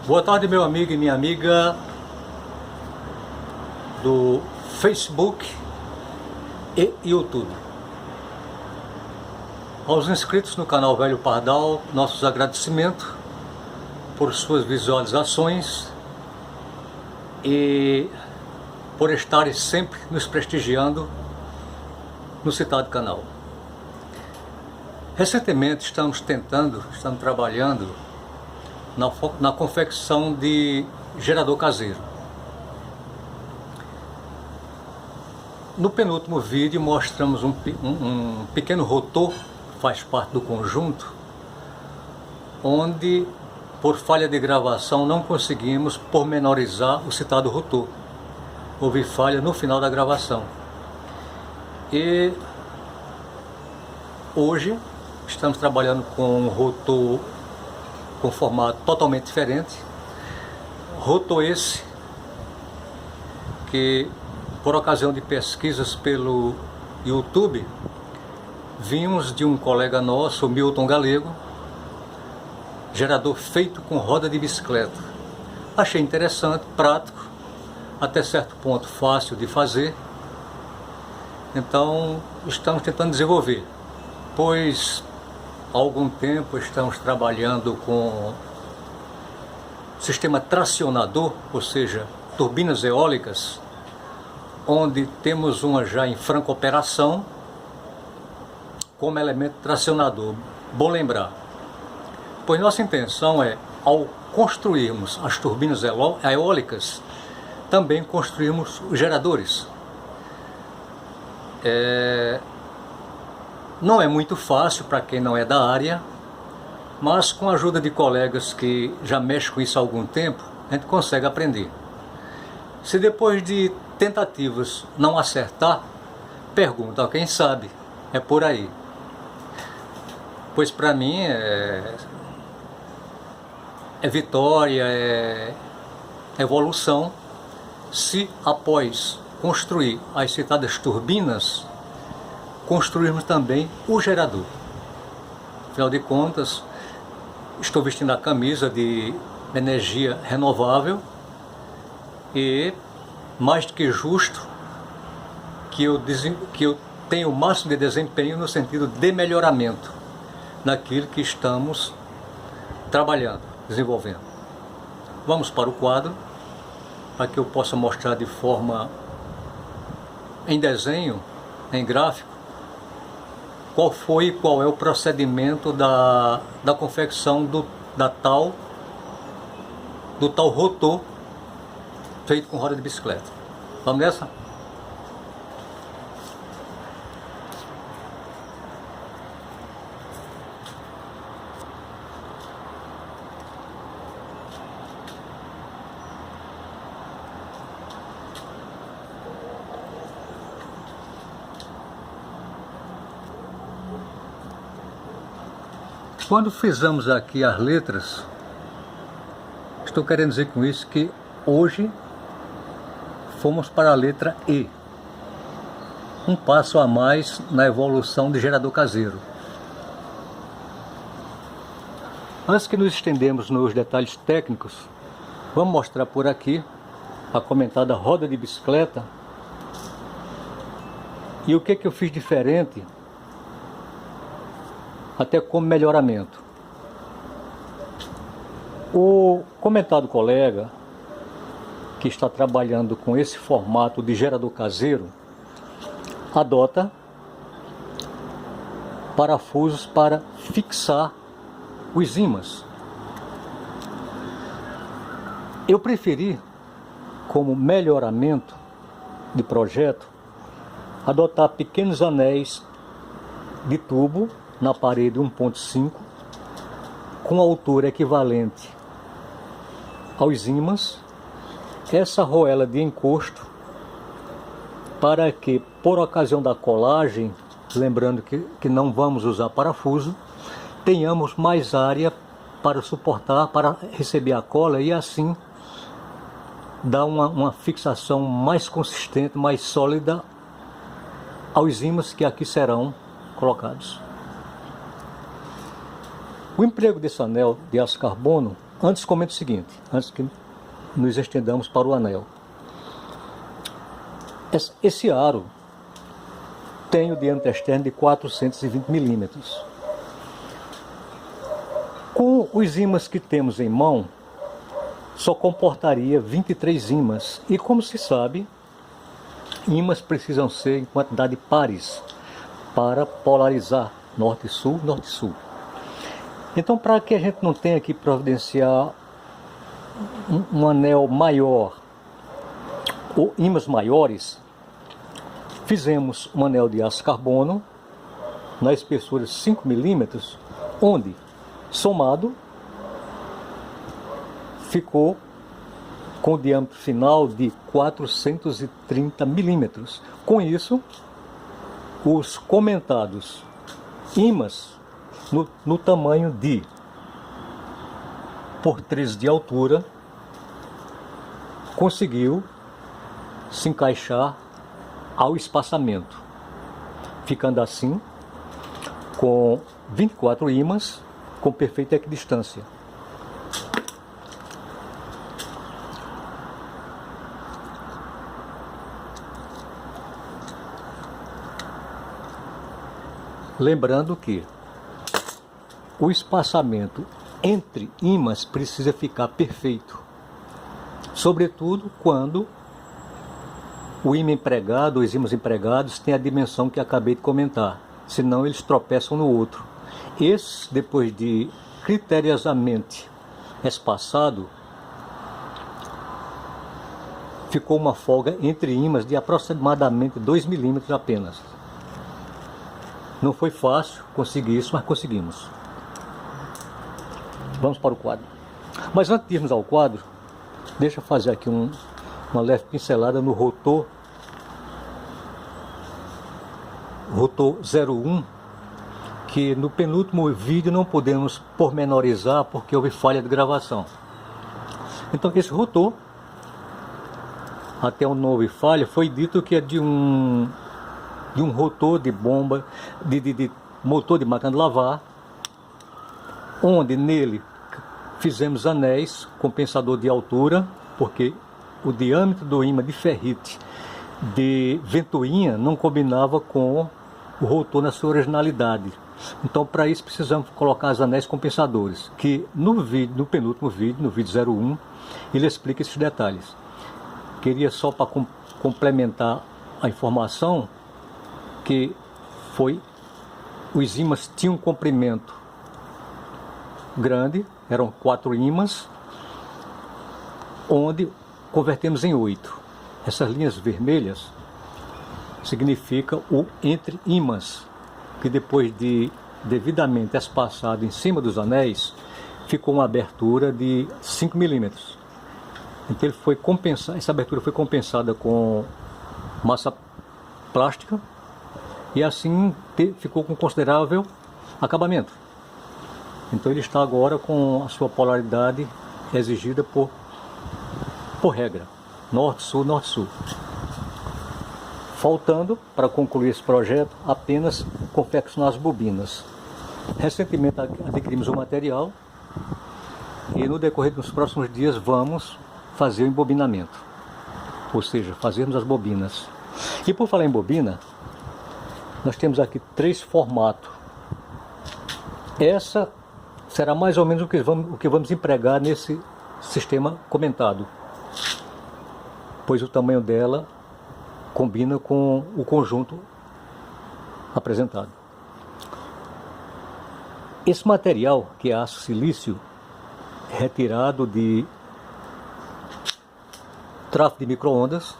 Boa tarde, meu amigo e minha amiga do Facebook e YouTube. Aos inscritos no canal Velho Pardal, nossos agradecimentos por suas visualizações e por estarem sempre nos prestigiando no citado canal. Recentemente estamos trabalhando na confecção de gerador caseiro. No penúltimo vídeo mostramos um pequeno rotor que faz parte do conjunto, onde por falha de gravação não conseguimos pormenorizar o citado rotor. Houve falha no final da gravação. E hoje estamos trabalhando com um rotor com formato totalmente diferente. Rotor esse que, por ocasião de pesquisas pelo YouTube, vimos de um colega nosso, o Milton Galego, gerador feito com roda de bicicleta. Achei interessante, prático, até certo ponto fácil de fazer. Então estamos tentando desenvolver, pois há algum tempo estamos trabalhando com sistema tracionador, ou seja, turbinas eólicas, onde temos uma já em franca operação como elemento tracionador. Bom lembrar, pois nossa intenção é, ao construirmos as turbinas eólicas, também construirmos os geradores. Não é muito fácil para quem não é da área, mas com a ajuda de colegas que já mexem com isso há algum tempo, a gente consegue aprender. Se depois de tentativas não acertar, pergunta a quem sabe, é por aí. Pois para mim é vitória, é evolução, se após construir as citadas turbinas, construirmos também o gerador. Afinal de contas, estou vestindo a camisa de energia renovável e mais do que justo que eu tenha o máximo de desempenho no sentido de melhoramento naquilo que estamos trabalhando, desenvolvendo. Vamos para o quadro, para que eu possa mostrar de forma em desenho, em gráfico, qual é o procedimento da confecção do tal rotor feito com roda de bicicleta. Vamos nessa? Quando frisamos aqui as letras, estou querendo dizer com isso que hoje fomos para a letra E, um passo a mais na evolução de gerador caseiro. Antes que nos estendemos nos detalhes técnicos, vamos mostrar por aqui a comentada roda de bicicleta e o que eu fiz diferente, até como melhoramento. O comentado colega que está trabalhando com esse formato de gerador caseiro adota parafusos para fixar os ímãs. Eu preferi, como melhoramento de projeto, adotar pequenos anéis de tubo na parede 1.5 com altura equivalente aos ímãs, essa argoela de encosto, para que, por ocasião da colagem, lembrando que não vamos usar parafuso, tenhamos mais área para suportar, para receber a cola e assim dar uma fixação mais consistente, mais sólida aos ímãs que aqui serão colocados. O emprego desse anel de aço carbono antes comento o seguinte, antes que nos estendamos para o anel. Esse aro tem o diâmetro externo de 420 milímetros. Com os ímãs que temos em mão, só comportaria 23 ímãs. E como se sabe, ímãs precisam ser em quantidade pares para polarizar norte-sul, norte-sul. Então, para que a gente não tenha que providenciar um anel maior ou ímãs maiores, fizemos um anel de aço carbono na espessura de 5 milímetros, onde, somado, ficou com o diâmetro final de 430 milímetros. Com isso, os comentados ímãs no tamanho de por 13 de altura conseguiu se encaixar ao espaçamento, ficando assim com 24 ímãs com perfeita equidistância. Lembrando que o espaçamento entre ímãs precisa ficar perfeito, sobretudo quando o ímã empregado, os ímãs empregados, têm a dimensão que acabei de comentar, senão eles tropeçam no outro. Esse, depois de criteriosamente espaçado, ficou uma folga entre ímãs de aproximadamente 2 milímetros apenas. Não foi fácil conseguir isso, mas conseguimos. Vamos para o quadro. Mas antes de irmos ao quadro, deixa eu fazer aqui uma leve pincelada no rotor 01, que no penúltimo vídeo não podemos pormenorizar porque houve falha de gravação. Então esse rotor, até um novo falha, foi dito que é de um rotor de bomba, de motor de máquina de lavar, onde nele fizemos anéis compensador de altura, porque o diâmetro do ímã de ferrite de ventoinha não combinava com o rotor na sua originalidade. Então, para isso precisamos colocar os anéis compensadores, que no penúltimo vídeo, no vídeo 01, ele explica esses detalhes. Queria só para complementar a informação que os ímãs tinham um comprimento grande, eram 4 ímãs, onde convertemos em 8. Essas linhas vermelhas significa o entre ímãs, que depois de devidamente espaçado em cima dos anéis, ficou uma abertura de 5 milímetros. Então ele foi compensado, essa abertura foi compensada com massa plástica e assim ficou com considerável acabamento. Então ele está agora com a sua polaridade exigida por regra, norte-sul, norte-sul. Faltando, para concluir esse projeto, apenas confeccionar as bobinas. Recentemente adquirimos o material e no decorrer dos próximos dias vamos fazer o embobinamento, ou seja, fazermos as bobinas. E por falar em bobina, nós temos aqui 3 formatos. Essa será mais ou menos o que vamos empregar nesse sistema comentado, pois o tamanho dela combina com o conjunto apresentado. Esse material, que é aço silício, retirado de tráfego de micro-ondas,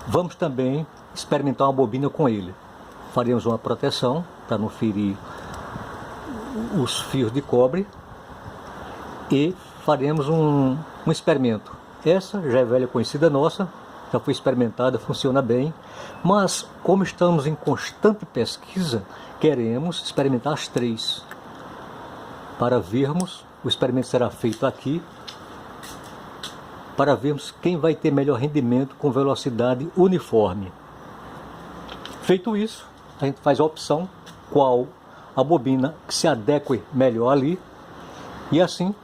vamos também experimentar uma bobina com ele. Faremos uma proteção para não ferir os fios de cobre e faremos um experimento. Essa já é velha conhecida nossa, já foi experimentada, funciona bem, mas como estamos em constante pesquisa, queremos experimentar as 3 para vermos, o experimento será feito aqui, para vermos quem vai ter melhor rendimento com velocidade uniforme. Feito isso, a gente faz a opção qual a bobina que se adeque melhor ali, e assim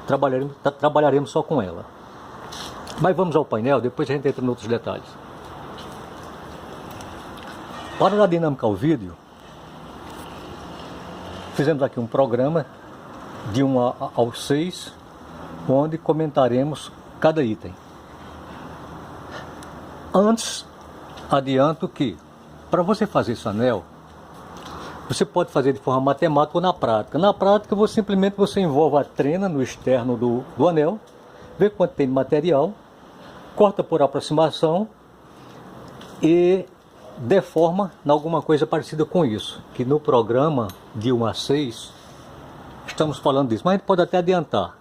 trabalharemos só com ela. Mas vamos ao painel, depois a gente entra em outros detalhes. Para dar dinâmica ao vídeo, fizemos aqui um programa de 1 ao 6, onde comentaremos cada item. Antes, adianto que, para você fazer esse anel, você pode fazer de forma matemática ou na prática. Na prática, simplesmente você envolve a trena no externo do anel, vê quanto tem de material, corta por aproximação e deforma em alguma coisa parecida com isso, que no programa de 1 a 6 estamos falando disso, mas a gente pode até adiantar.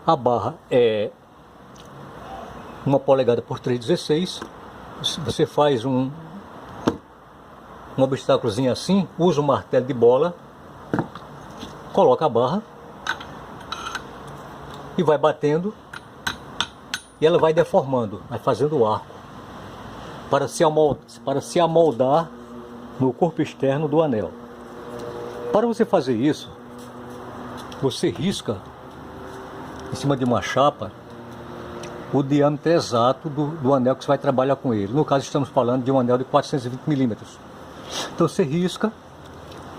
A barra é 1 polegada por 3,16, você faz um obstáculozinho assim, usa um martelo de bola, coloca a barra e vai batendo, e ela vai deformando, vai fazendo o arco, para se amoldar no corpo externo do anel. Para você fazer isso, você risca em cima de uma chapa o diâmetro exato do anel que você vai trabalhar com ele. No caso, estamos falando de um anel de 420 milímetros. Então você risca,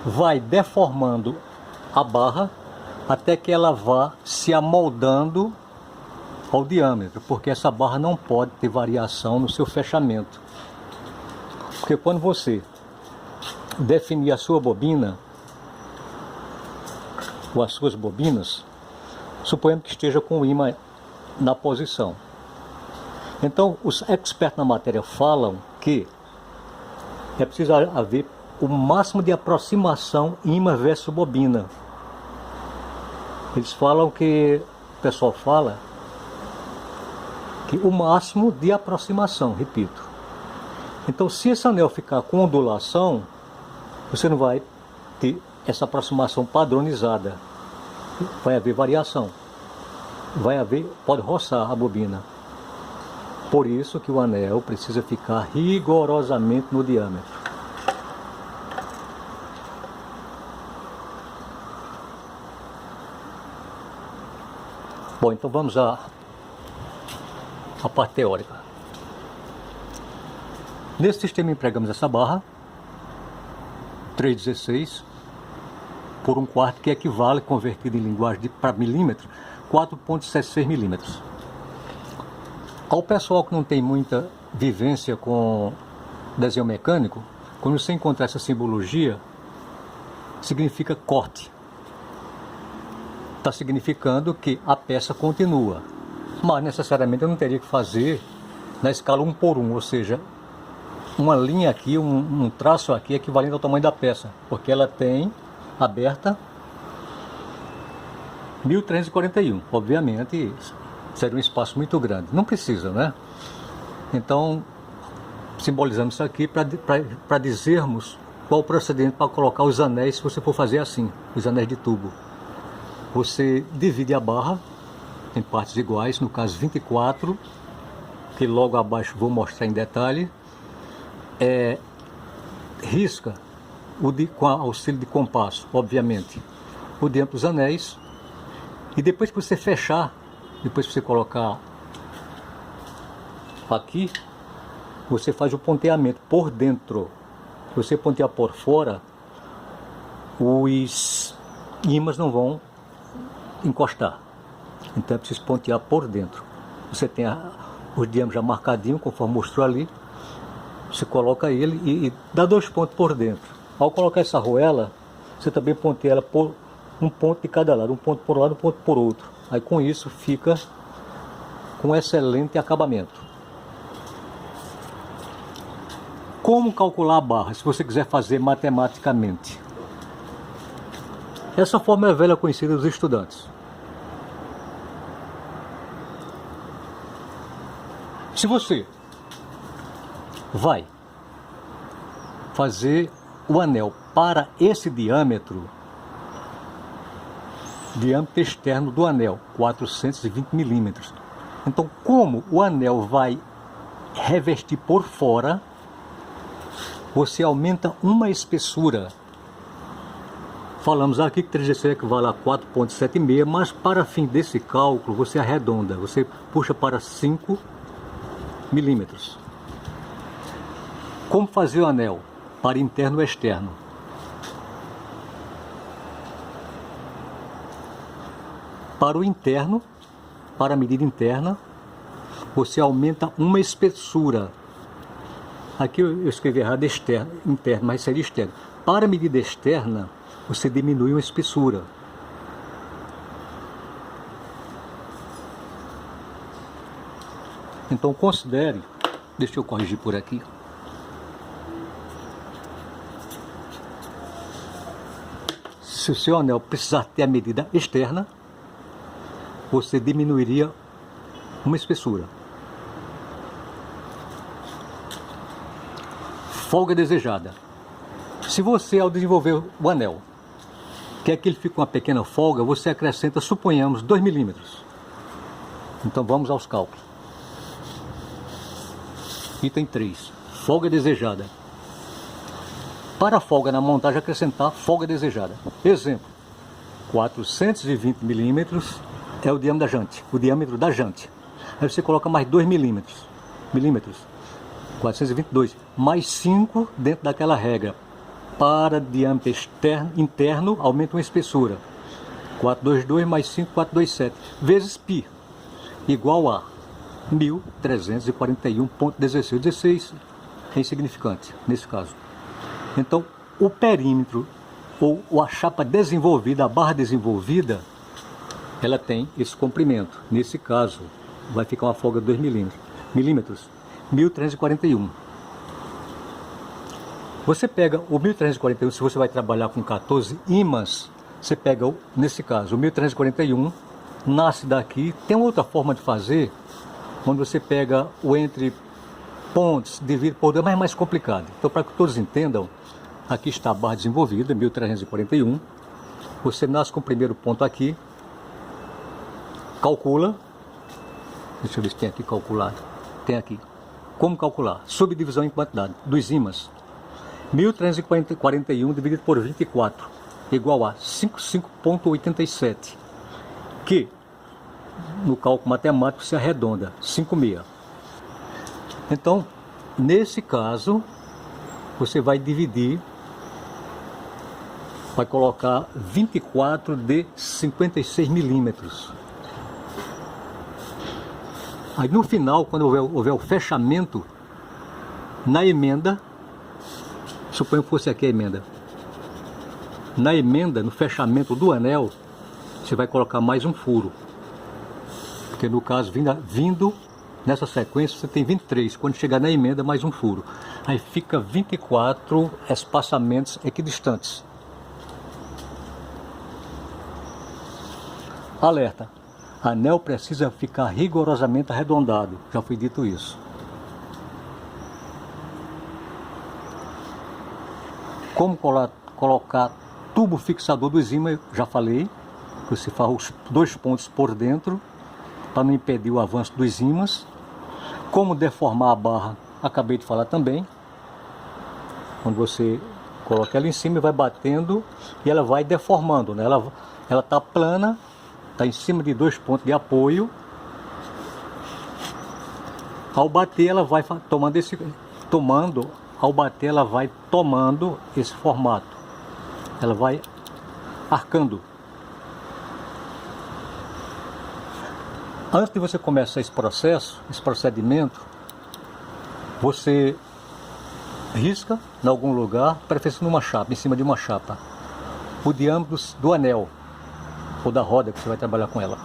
vai deformando a barra até que ela vá se amoldando ao diâmetro, porque essa barra não pode ter variação no seu fechamento. Porque quando você definir a sua bobina, ou as suas bobinas, suponhamos que esteja com o ímã na posição. Então, os expertos na matéria falam que é preciso haver o máximo de aproximação ímã versus bobina. Eles falam que, o pessoal fala, que o máximo de aproximação, repito. Então, se esse anel ficar com ondulação, você não vai ter essa aproximação padronizada. Vai haver variação. Pode roçar a bobina. Por isso que o anel precisa ficar rigorosamente no diâmetro. Bom, então vamos à parte teórica. Nesse sistema empregamos essa barra 3,16 por 1/4, que equivale, convertido em linguagem para milímetro, 4,66 milímetros. Ao pessoal que não tem muita vivência com desenho mecânico, quando você encontrar essa simbologia, significa corte. Está significando que a peça continua, mas necessariamente eu não teria que fazer na escala 1 por 1, ou seja, uma linha aqui, um traço aqui equivalente ao tamanho da peça, porque ela tem aberta 1341, obviamente seria um espaço muito grande, não precisa, né? Então simbolizamos isso aqui para dizermos qual o procedimento para colocar os anéis, se você for fazer assim, os anéis de tubo. Você divide a barra em partes iguais, no caso 24, que logo abaixo vou mostrar em detalhe. Risca com auxílio de compasso, obviamente, o diâmetro dos anéis, e depois que você fechar, depois que você colocar aqui, você faz o ponteamento por dentro. Se você pontear por fora, os ímãs não vão encostar. Então é preciso pontear por dentro. Você tem os diâmetros já marcadinhos, conforme mostrou ali. Você coloca ele e dá 2 pontos por dentro. Ao colocar essa arruela, você também ponteia ela por um ponto de cada lado, um ponto por um lado, um ponto por outro. Aí com isso fica com um excelente acabamento. Como calcular a barra, se você quiser fazer matematicamente? Essa forma é velha conhecida dos estudantes. Se você vai fazer o anel para esse diâmetro externo do anel, 420 milímetros. Então, como o anel vai revestir por fora, você aumenta uma espessura Falamos aqui que 3/16 equivale a 4,76, mas para fim desse cálculo você arredonda, você puxa para 5 milímetros. Como fazer o anel? Para interno e externo. Para o interno, para a medida interna, você aumenta uma espessura. Aqui eu escrevi errado, externo, interno, mas seria externo. Para a medida externa, você diminui uma espessura. Então considere, deixa eu corrigir por aqui. Se o seu anel precisar ter a medida externa, você diminuiria uma espessura. Folga desejada. Se você, ao desenvolver o anel, quer que ele fique com uma pequena folga, você acrescenta, suponhamos, 2 milímetros. Então vamos aos cálculos. Item 3. Folga desejada. Para a folga na montagem, acrescentar folga desejada. Exemplo. 420 milímetros é o diâmetro da jante. Aí você coloca mais 2 milímetros. 422. Mais 5 dentro daquela regra. Para diâmetro interno, aumenta uma espessura. 422 mais 5, 427. Vezes π, igual a 1.341,16. 16 é insignificante, nesse caso. Então, o perímetro, ou a chapa desenvolvida, a barra desenvolvida, ela tem esse comprimento. Nesse caso, vai ficar uma folga de 2 milímetros. 1.341. Você pega o 1.341, se você vai trabalhar com 14 ímãs, você pega, nesse caso, o 1.341, nasce daqui. Tem outra forma de fazer, onde você pega o entre pontos, divide por 2, mas é mais complicado. Então, para que todos entendam, aqui está a barra desenvolvida, 1.341. Você nasce com o primeiro ponto aqui, calcula, deixa eu ver se tem aqui calculado, tem aqui. Como calcular? Subdivisão em quantidade dos ímãs. 1.341 dividido por 24 igual a 55,87, que no cálculo matemático se arredonda, 5,6. Então, nesse caso, você vai dividir, vai colocar 24 de 56 milímetros. Aí no final, quando houver o fechamento, na emenda, suponho que fosse aqui a emenda. Na emenda, no fechamento do anel, você vai colocar mais um furo. Porque no caso, vindo nessa sequência, você tem 23. Quando chegar na emenda, mais um furo. Aí fica 24 espaçamentos equidistantes. Alerta! Anel precisa ficar rigorosamente arredondado. Já foi dito isso. Como colocar tubo fixador dos ímãs, já falei, que você faz os 2 pontos por dentro, para não impedir o avanço dos ímãs. Como deformar a barra, acabei de falar também. Quando você coloca ela em cima e vai batendo, e ela vai deformando, né? Ela está plana, está em cima de 2 pontos de apoio. Ao bater, ela vai ao bater, ela vai tomando esse formato. Ela vai arcando. Antes de você começar esse procedimento, você risca em algum lugar, preferência numa chapa, em cima de uma chapa, o diâmetro do anel, ou da roda que você vai trabalhar com ela.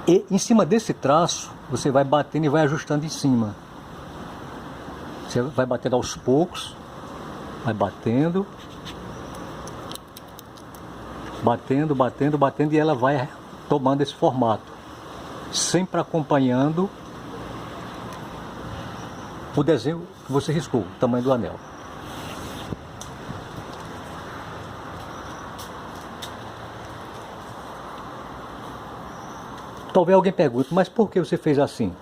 E em cima desse traço, você vai batendo e vai ajustando em cima. Você vai batendo aos poucos, vai batendo, e ela vai tomando esse formato, sempre acompanhando o desenho que você riscou, o tamanho do anel. Talvez alguém pergunte, mas por que você fez assim?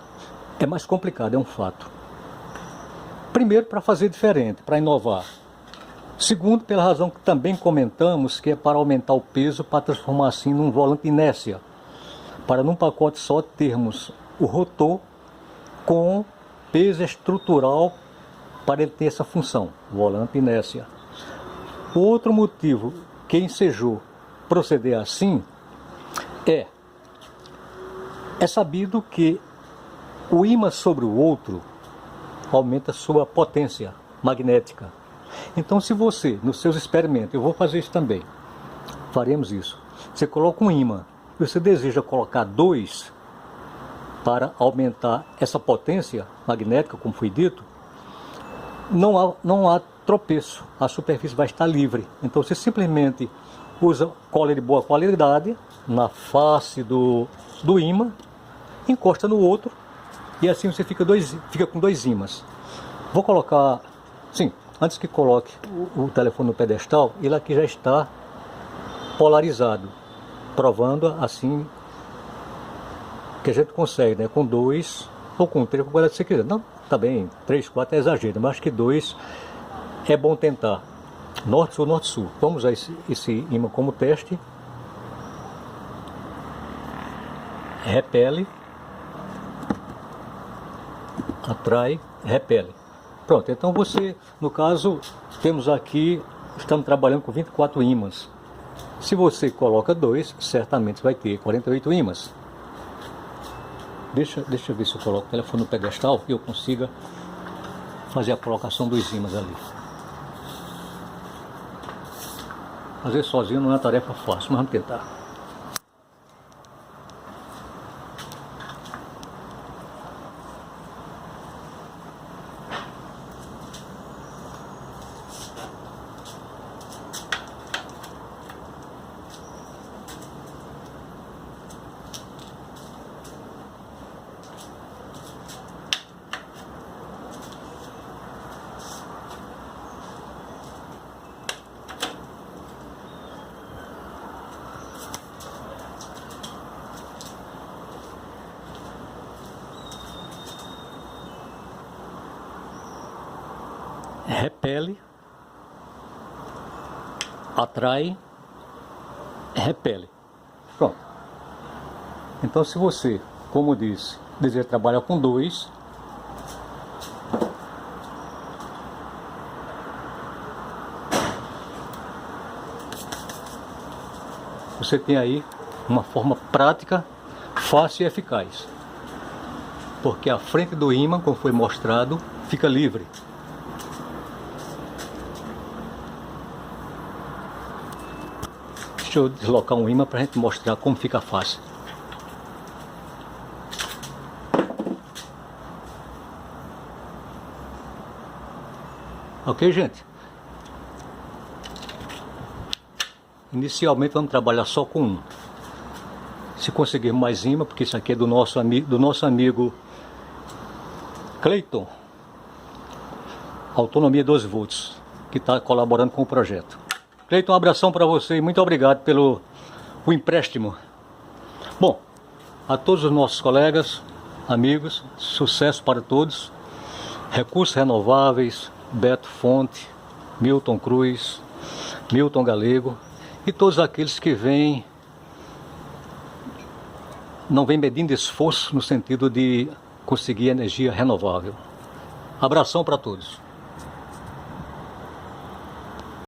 É mais complicado, é um fato. Primeiro, para fazer diferente, para inovar. Segundo, pela razão que também comentamos, que é para aumentar o peso, para transformar assim num volante inércia. Para num pacote só termos o rotor com peso estrutural para ele ter essa função, volante inércia. O outro motivo que ensejou proceder assim é sabido que o ímã sobre o outro aumenta sua potência magnética. Então, se você, nos seus experimentos, eu vou fazer isso também, faremos isso. Você coloca um ímã e você deseja colocar 2 para aumentar essa potência magnética, como foi dito, não há tropeço, a superfície vai estar livre. Então, você simplesmente usa cola de boa qualidade na face do ímã, encosta no outro e assim você fica com 2 ímãs. Vou colocar, sim, antes que coloque o telefone no pedestal, ele aqui já está polarizado, provando assim que a gente consegue, né, com 2 ou com 3, como você quiser. Não, tá bem, 3, 4 é exagero, mas acho que 2 é bom tentar. Norte-sul, norte-sul. Vamos usar esse ímã como teste. Repele, atrai, repele. Pronto, então você, no caso, temos aqui, estamos trabalhando com 24 ímãs. Se você coloca 2, certamente vai ter 48 ímãs. Deixa eu ver se eu coloco o telefone no pedestal e eu consiga fazer a colocação dos ímãs ali. Fazer sozinho não é uma tarefa fácil, mas vamos tentar. Repele, atrai, repele. Pronto. Então, se você, como disse, deseja trabalhar com 2, você tem aí uma forma prática, fácil e eficaz. Porque a frente do ímã, como foi mostrado, fica livre. Deixa eu deslocar um ímã para a gente mostrar como fica fácil. Ok, gente? Inicialmente vamos trabalhar só com um. Se conseguir mais ímã, porque isso aqui é do nosso amigo Cleiton, Autonomia 12 volts, que está colaborando com o projeto. Cleiton, um abração para você e muito obrigado pelo empréstimo. Bom, a todos os nossos colegas, amigos, sucesso para todos. Recursos Renováveis, Beto Fonte, Milton Cruz, Milton Galego e todos aqueles que não vêm medindo esforço no sentido de conseguir energia renovável. Abração para todos.